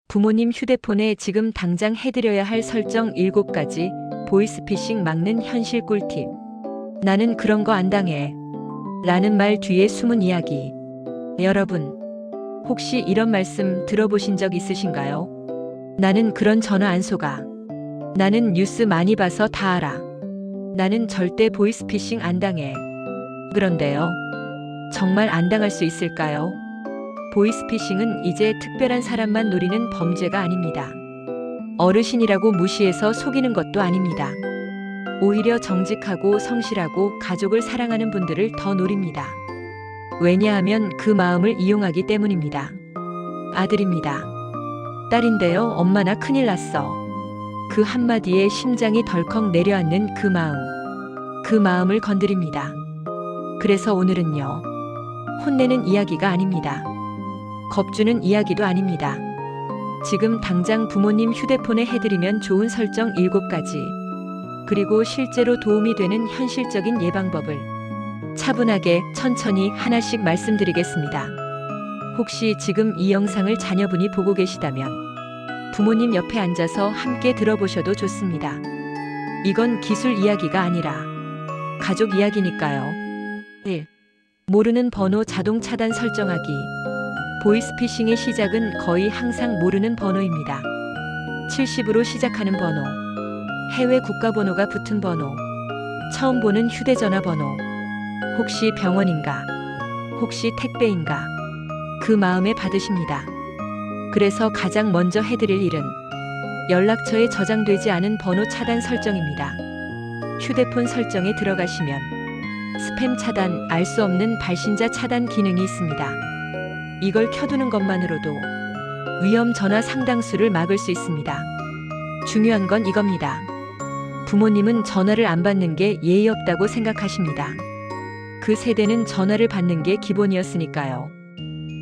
부모님 휴대폰에 지금 당장 해드려야 할 설정 7가지, 보이스피싱 막는 현실 꿀팁. 나는 그런 거 안 당해. 라는 말 뒤에 숨은 이야기. 여러분, 혹시 이런 말씀 들어보신 적 있으신가요? 나는 그런 전화 안 속아. 나는 뉴스 많이 봐서 다 알아. 나는 절대 보이스피싱 안 당해. 그런데요, 정말 안 당할 수 있을까요? 보이스피싱은 이제 특별한 사람만 노리는 범죄가 아닙니다. 어르신이라고 무시해서 속이는 것도 아닙니다. 오히려 정직하고 성실하고 가족을 사랑하는 분들을 더 노립니다. 왜냐하면 그 마음을 이용하기 때문입니다. 아들입니다. 딸인데요, 엄마 나 큰일 났어. 그 한마디에 심장이 덜컥 내려앉는 그 마음을 건드립니다. 그래서 오늘은요, 혼내는 이야기가 아닙니다. 겁주는 이야기도 아닙니다. 지금 당장 부모님 휴대폰에 해드리면 좋은 설정 7가지, 그리고 실제로 도움이 되는 현실적인 예방법을 차분하게 천천히 하나씩 말씀드리겠습니다. 혹시 지금 이 영상을 자녀분이 보고 계시다면 부모님 옆에 앉아서 함께 들어보셔도 좋습니다. 이건 기술 이야기가 아니라 가족 이야기니까요. 1. 모르는 번호 자동 차단 설정하기. 보이스피싱의 시작은 거의 항상 모르는 번호입니다. 70으로 시작하는 번호, 해외 국가번호가 붙은 번호, 처음 보는 휴대전화 번호, 혹시 병원인가, 혹시 택배인가, 그 마음에 받으십니다. 그래서 가장 먼저 해드릴 일은 연락처에 저장되지 않은 번호 차단 설정입니다. 휴대폰 설정에 들어가시면 스팸 차단, 알 수 없는 발신자 차단 기능이 있습니다. 이걸 켜두는 것만으로도 위험 전화 상당수를 막을 수 있습니다. 중요한 건 이겁니다. 부모님은 전화를 안 받는 게 예의 없다고 생각하십니다. 그 세대는 전화를 받는 게 기본이었으니까요.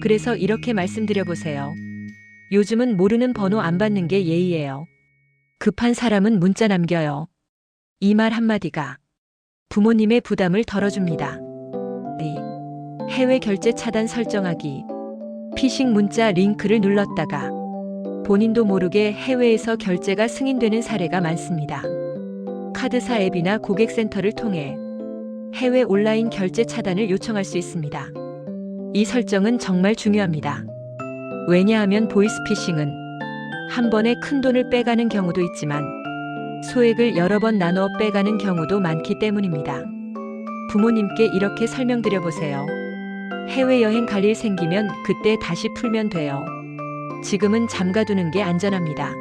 그래서 이렇게 말씀드려보세요. 요즘은 모르는 번호 안 받는 게 예의예요. 급한 사람은 문자 남겨요. 이 말 한마디가 부모님의 부담을 덜어줍니다. 2. 해외 결제 차단 설정하기. 피싱 문자 링크를 눌렀다가 본인도 모르게 해외에서 결제가 승인되는 사례가 많습니다. 카드사 앱이나 고객센터를 통해 해외 온라인 결제 차단을 요청할 수 있습니다. 이 설정은 정말 중요합니다. 왜냐하면 보이스피싱은 한 번에 큰 돈을 빼가는 경우도 있지만 소액을 여러 번 나눠 빼가는 경우도 많기 때문입니다. 부모님께 이렇게 설명드려 보세요. 해외여행 갈 일 생기면 그때 다시 풀면 돼요. 지금은 잠가두는 게 안전합니다.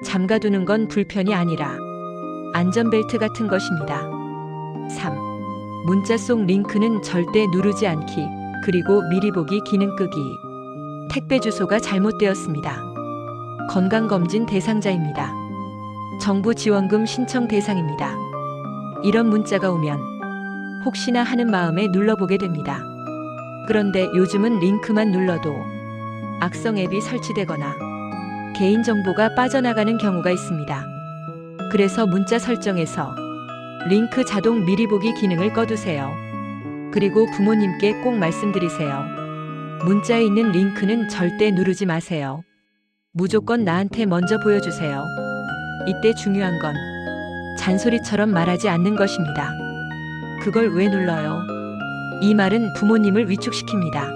잠가두는 건 불편이 아니라 안전벨트 같은 것입니다. 3. 문자 속 링크는 절대 누르지 않기, 그리고 미리 보기 기능 끄기. 택배 주소가 잘못되었습니다. 건강검진 대상자입니다. 정부 지원금 신청 대상입니다. 이런 문자가 오면 혹시나 하는 마음에 눌러보게 됩니다. 그런데 요즘은 링크만 눌러도 악성 앱이 설치되거나 개인정보가 빠져나가는 경우가 있습니다. 그래서 문자 설정에서 링크 자동 미리 보기 기능을 꺼두세요. 그리고 부모님께 꼭 말씀드리세요. 문자에 있는 링크는 절대 누르지 마세요. 무조건 나한테 먼저 보여주세요. 이때 중요한 건 잔소리처럼 말하지 않는 것입니다. 그걸 왜 눌러요? 이 말은 부모님을 위축시킵니다.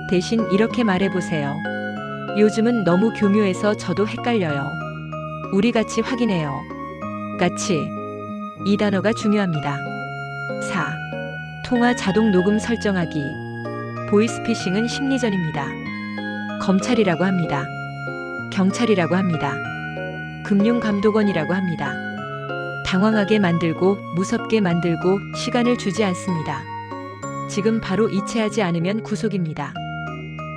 대신 이렇게 말해보세요. 요즘은 너무 교묘해서 저도 헷갈려요. 우리 같이 확인해요. 같이. 이 단어가 중요합니다. 4. 통화 자동 녹음 설정하기. 보이스피싱은 심리전입니다. 검찰이라고 합니다. 경찰이라고 합니다. 금융감독원이라고 합니다. 당황하게 만들고 무섭게 만들고 시간을 주지 않습니다. 지금 바로 이체하지 않으면 구속입니다.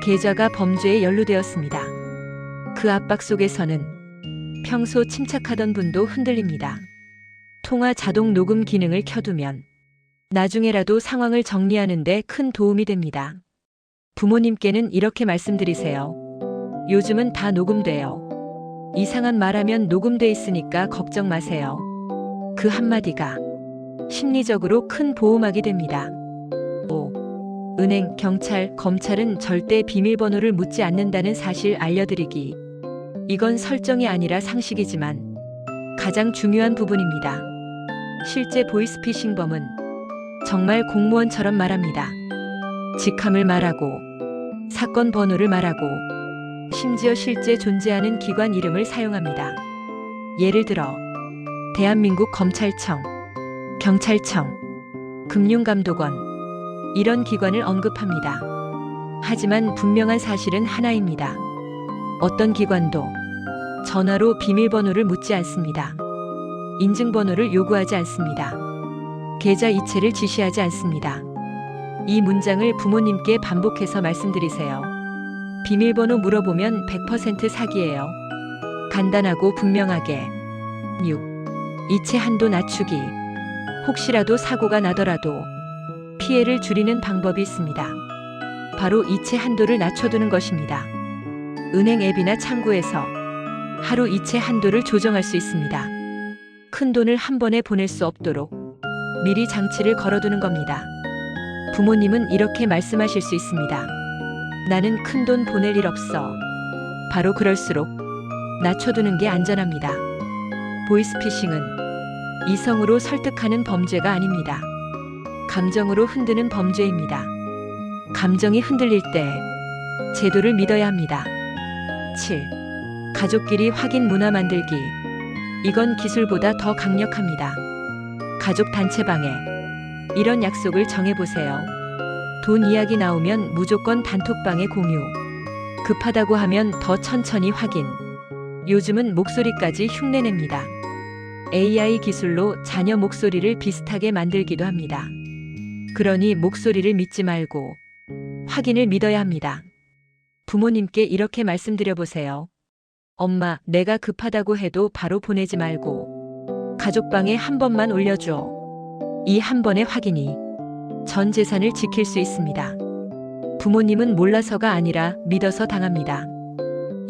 계좌가 범죄에 연루되었습니다. 그 압박 속에서는 평소 침착하던 분도 흔들립니다. 통화 자동 녹음 기능을 켜두면 나중에라도 상황을 정리하는 데 큰 도움이 됩니다. 부모님께는 이렇게 말씀드리세요. 요즘은 다 녹음돼요. 이상한 말하면 녹음돼 있으니까 걱정 마세요. 그 한마디가 심리적으로 큰 보호막이 됩니다. 5. 은행, 경찰, 검찰은 절대 비밀번호를 묻지 않는다는 사실 알려드리기. 이건 설정이 아니라 상식이지만 가장 중요한 부분입니다. 실제 보이스피싱범은 정말 공무원처럼 말합니다. 직함을 말하고 사건 번호를 말하고 심지어 실제 존재하는 기관 이름을 사용합니다. 예를 들어 대한민국 검찰청, 경찰청, 금융감독원 이런 기관을 언급합니다. 하지만 분명한 사실은 하나입니다. 어떤 기관도 전화로 비밀번호를 묻지 않습니다. 인증번호를 요구하지 않습니다. 계좌 이체를 지시하지 않습니다. 이 문장을 부모님께 반복해서 말씀드리세요. 비밀번호 물어보면 100% 사기예요. 간단하고 분명하게. 6. 이체 한도 낮추기. 혹시라도 사고가 나더라도 피해를 줄이는 방법이 있습니다. 바로 이체 한도를 낮춰두는 것입니다. 은행 앱이나 창구에서 하루 이체 한도를 조정할 수 있습니다. 큰 돈을 한 번에 보낼 수 없도록 미리 장치를 걸어두는 겁니다. 부모님은 이렇게 말씀하실 수 있습니다. 나는 큰 돈 보낼 일 없어. 바로 그럴수록 낮춰두는 게 안전합니다. 보이스피싱은 이성으로 설득하는 범죄가 아닙니다. 감정으로 흔드는 범죄입니다. 감정이 흔들릴 때 제도를 믿어야 합니다. 7. 가족끼리 확인 문화 만들기. 이건 기술보다 더 강력합니다. 가족 단체방에 이런 약속을 정해보세요. 돈 이야기 나오면 무조건 단톡방에 공유. 급하다고 하면 더 천천히 확인. 요즘은 목소리까지 흉내냅니다. AI 기술로 자녀 목소리를 비슷하게 만들기도 합니다. 그러니 목소리를 믿지 말고 확인을 믿어야 합니다. 부모님께 이렇게 말씀드려보세요. 엄마, 내가 급하다고 해도 바로 보내지 말고 가족방에 한 번만 올려줘. 이 한 번의 확인이 전 재산을 지킬 수 있습니다. 부모님은 몰라서가 아니라 믿어서 당합니다.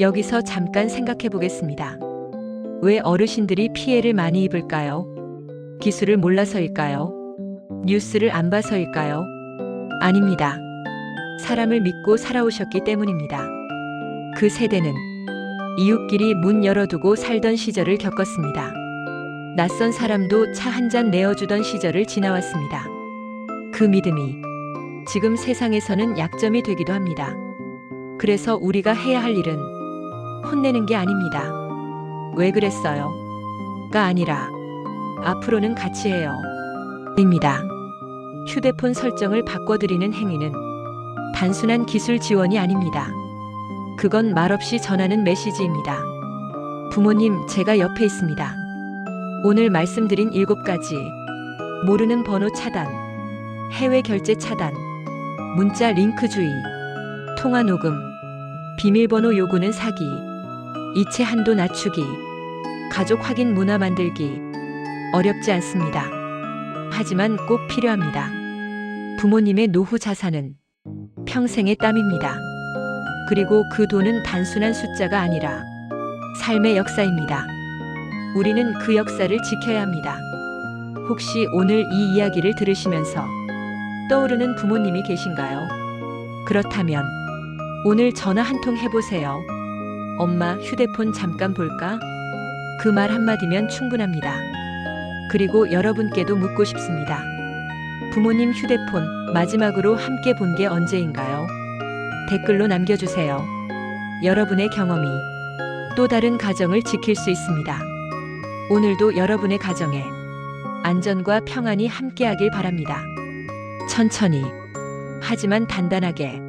여기서 잠깐 생각해 보겠습니다. 왜 어르신들이 피해를 많이 입을까요? 기술을 몰라서일까요? 뉴스를 안 봐서일까요? 아닙니다. 사람을 믿고 살아오셨기 때문입니다. 그 세대는 이웃끼리 문 열어두고 살던 시절을 겪었습니다. 낯선 사람도 차 한 잔 내어주던 시절을 지나왔습니다. 그 믿음이 지금 세상에서는 약점이 되기도 합니다. 그래서 우리가 해야 할 일은 혼내는 게 아닙니다. 왜 그랬어요? 가 아니라 앞으로는 같이 해요. 입니다. 휴대폰 설정을 바꿔드리는 행위는 단순한 기술 지원이 아닙니다. 그건 말없이 전하는 메시지입니다. 부모님, 제가 옆에 있습니다. 오늘 말씀드린 7가지. 모르는 번호 차단, 해외 결제 차단, 문자 링크 주의, 통화 녹음, 비밀번호 요구는 사기, 이체 한도 낮추기, 가족 확인 문화 만들기. 어렵지 않습니다. 하지만 꼭 필요합니다. 부모님의 노후 자산은 평생의 땀입니다. 그리고 그 돈은 단순한 숫자가 아니라 삶의 역사입니다. 우리는 그 역사를 지켜야 합니다. 혹시 오늘 이 이야기를 들으시면서 떠오르는 부모님이 계신가요? 그렇다면 오늘 전화 한 통 해보세요. 엄마, 휴대폰 잠깐 볼까? 그 말 한마디면 충분합니다. 그리고 여러분께도 묻고 싶습니다. 부모님 휴대폰 마지막으로 함께 본 게 언제인가요? 댓글로 남겨주세요. 여러분의 경험이 또 다른 가정을 지킬 수 있습니다. 오늘도 여러분의 가정에 안전과 평안이 함께하길 바랍니다. 천천히, 하지만 단단하게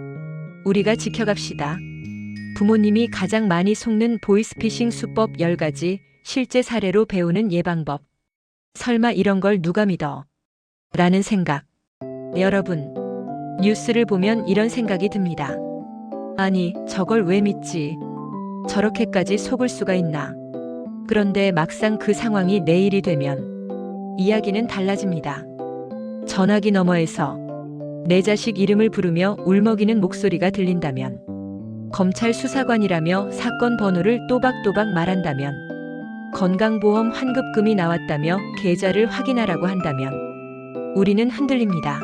우리가 지켜갑시다. 부모님이 가장 많이 속는 보이스피싱 수법 10가지 실제 사례로 배우는 예방법. 설마 이런 걸 누가 믿어? 라는 생각. 여러분, 뉴스를 보면 이런 생각이 듭니다. 아니, 저걸 왜 믿지? 저렇게까지 속을 수가 있나? 그런데 막상 그 상황이 내 일이 되면 이야기는 달라집니다. 전화기 너머에서 내 자식 이름을 부르며 울먹이는 목소리가 들린다면, 검찰 수사관이라며 사건 번호를 또박또박 말한다면, 건강보험 환급금이 나왔다며 계좌를 확인하라고 한다면 우리는 흔들립니다.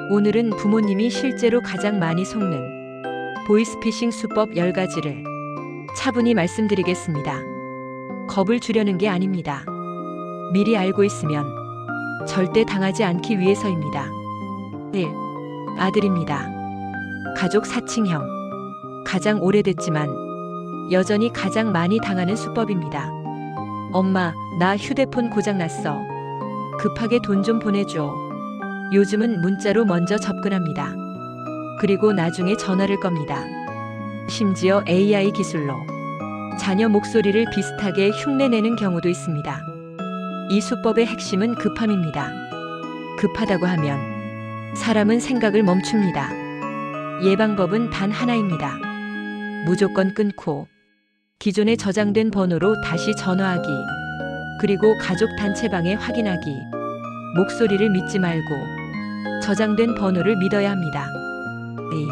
오늘은 부모님이 실제로 가장 많이 속는 보이스피싱 수법 10가지를 차분히 말씀드리겠습니다. 겁을 주려는 게 아닙니다. 미리 알고 있으면 절대 당하지 않기 위해서입니다. 1. 아들입니다. 가족 사칭형. 가장 오래됐지만 여전히 가장 많이 당하는 수법입니다. 엄마, 나 휴대폰 고장났어. 급하게 돈 좀 보내줘. 요즘은 문자로 먼저 접근합니다. 그리고 나중에 전화를 겁니다. 심지어 AI 기술로 자녀 목소리를 비슷하게 흉내내는 경우도 있습니다. 이 수법의 핵심은 급함입니다. 급하다고 하면 사람은 생각을 멈춥니다. 예방법은 단 하나입니다. 무조건 끊고 기존에 저장된 번호로 다시 전화하기, 그리고 가족 단체방에 확인하기. 목소리를 믿지 말고 저장된 번호를 믿어야 합니다. 2.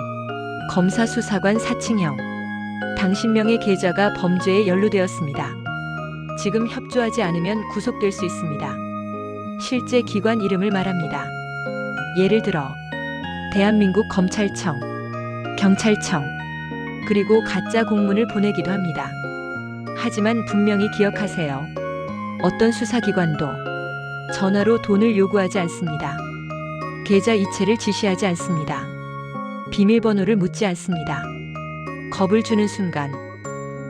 검사수사관 사칭형. 당신 명의 계좌가 범죄에 연루되었습니다. 지금 협조하지 않으면 구속될 수 있습니다. 실제 기관 이름을 말합니다. 예를 들어 대한민국 검찰청, 경찰청, 그리고 가짜 공문을 보내기도 합니다. 하지만 분명히 기억하세요. 어떤 수사기관도 전화로 돈을 요구하지 않습니다. 계좌 이체를 지시하지 않습니다. 비밀번호를 묻지 않습니다. 겁을 주는 순간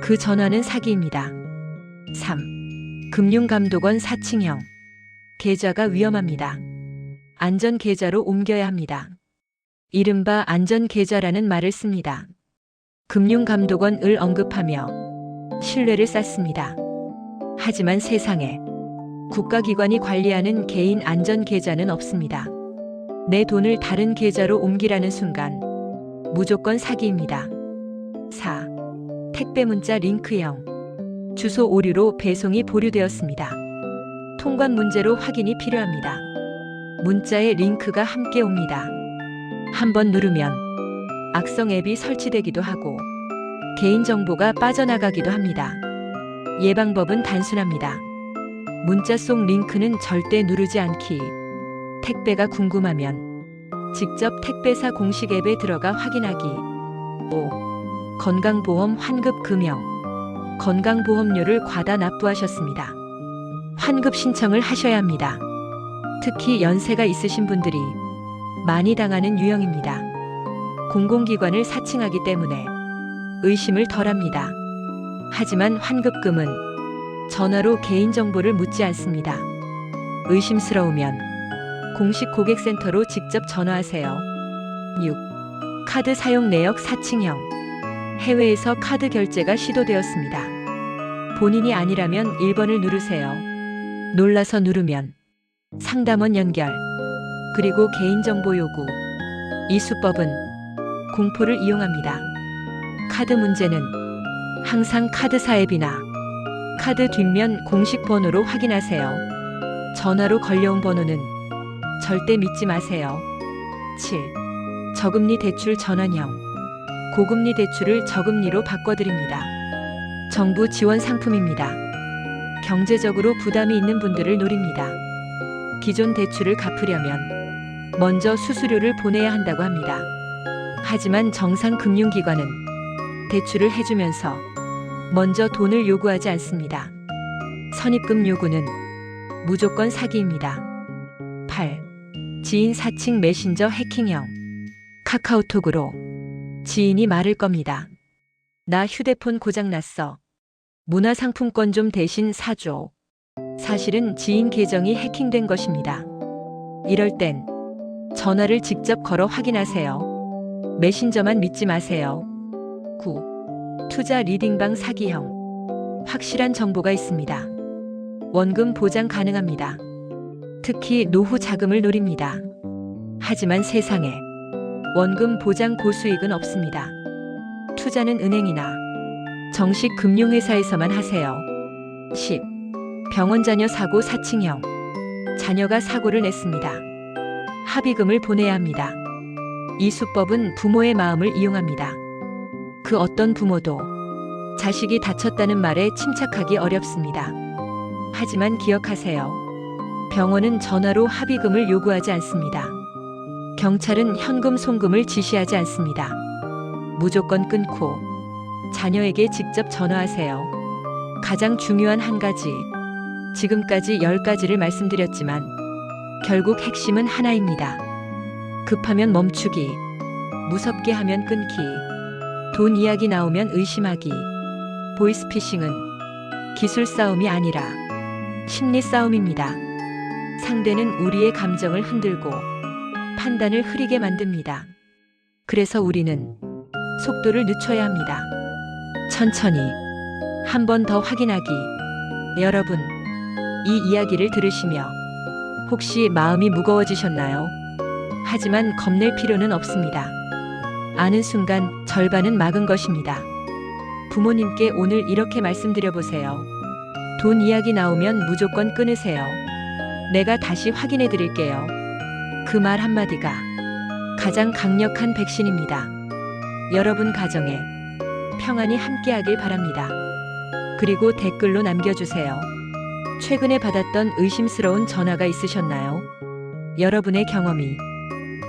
그 전화는 사기입니다. 3. 금융감독원 사칭형. 계좌가 위험합니다. 안전계좌로 옮겨야 합니다. 이른바 안전계좌라는 말을 씁니다. 금융감독원을 언급하며 신뢰를 쌓습니다. 하지만 세상에 국가기관이 관리하는 개인 안전계좌는 없습니다. 내 돈을 다른 계좌로 옮기라는 순간 무조건 사기입니다. 4. 택배 문자 링크형. 주소 오류로 배송이 보류되었습니다. 통관 문제로 확인이 필요합니다. 문자에 링크가 함께 옵니다. 한번 누르면 악성 앱이 설치되기도 하고 개인정보가 빠져나가기도 합니다. 예방법은 단순합니다. 문자 속 링크는 절대 누르지 않기. 택배가 궁금하면 직접 택배사 공식 앱에 들어가 확인하기. 5. 건강보험 환급 금형. 건강보험료를 과다 납부하셨습니다. 환급 신청을 하셔야 합니다. 특히 연세가 있으신 분들이 많이 당하는 유형입니다. 공공기관을 사칭하기 때문에 의심을 덜합니다. 하지만 환급금은 전화로 개인정보를 묻지 않습니다. 의심스러우면 공식 고객센터로 직접 전화하세요. 6. 카드 사용 내역 사칭형. 해외에서 카드 결제가 시도되었습니다. 본인이 아니라면 1번을 누르세요. 놀라서 누르면 상담원 연결, 그리고 개인정보 요구. 이 수법은 공포를 이용합니다. 카드 문제는 항상 카드사 앱이나 카드 뒷면 공식 번호로 확인하세요. 전화로 걸려온 번호는 절대 믿지 마세요. 7. 저금리 대출 전환형. 고금리 대출을 저금리로 바꿔드립니다. 정부 지원 상품입니다. 경제적으로 부담이 있는 분들을 노립니다. 기존 대출을 갚으려면 먼저 수수료를 보내야 한다고 합니다. 하지만 정상 금융기관은 대출을 해주면서 먼저 돈을 요구하지 않습니다. 선입금 요구는 무조건 사기입니다. 8. 지인 사칭 메신저 해킹형. 카카오톡으로 지인이 말을 겁니다. 나 휴대폰 고장났어. 문화상품권 좀 대신 사줘. 사실은 지인 계정이 해킹된 것입니다. 이럴 땐 전화를 직접 걸어 확인하세요. 메신저만 믿지 마세요. 9. 투자 리딩방 사기형. 확실한 정보가 있습니다. 원금 보장 가능합니다. 특히 노후 자금을 노립니다. 하지만 세상에 원금 보장 고수익은 없습니다. 투자는 은행이나 정식 금융회사에서만 하세요. 10. 병원 자녀 사고 사칭형. 자녀가 사고를 냈습니다. 합의금을 보내야 합니다. 이 수법은 부모의 마음을 이용합니다. 그 어떤 부모도 자식이 다쳤다는 말에 침착하기 어렵습니다. 하지만 기억하세요. 병원은 전화로 합의금을 요구하지 않습니다. 경찰은 현금 송금을 지시하지 않습니다. 무조건 끊고 자녀에게 직접 전화하세요. 가장 중요한 한 가지. 지금까지 10가지를 말씀드렸지만 결국 핵심은 하나입니다. 급하면 멈추기, 무섭게 하면 끊기, 돈 이야기 나오면 의심하기. 보이스피싱은 기술 싸움이 아니라 심리 싸움입니다. 상대는 우리의 감정을 흔들고 판단을 흐리게 만듭니다. 그래서 우리는 속도를 늦춰야 합니다. 천천히, 한 번 더 확인하기. 여러분, 이 이야기를 들으시며 혹시 마음이 무거워지셨나요? 하지만 겁낼 필요는 없습니다. 아는 순간 절반은 막은 것입니다. 부모님께 오늘 이렇게 말씀드려보세요. 돈 이야기 나오면 무조건 끊으세요. 내가 다시 확인해 드릴게요. 그 말 한마디가 가장 강력한 백신입니다. 여러분 가정에 평안이 함께하길 바랍니다. 그리고 댓글로 남겨주세요. 최근에 받았던 의심스러운 전화가 있으셨나요? 여러분의 경험이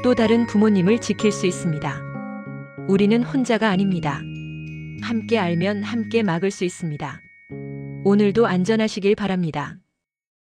또 다른 부모님을 지킬 수 있습니다. 우리는 혼자가 아닙니다. 함께 알면 함께 막을 수 있습니다. 오늘도 안전하시길 바랍니다.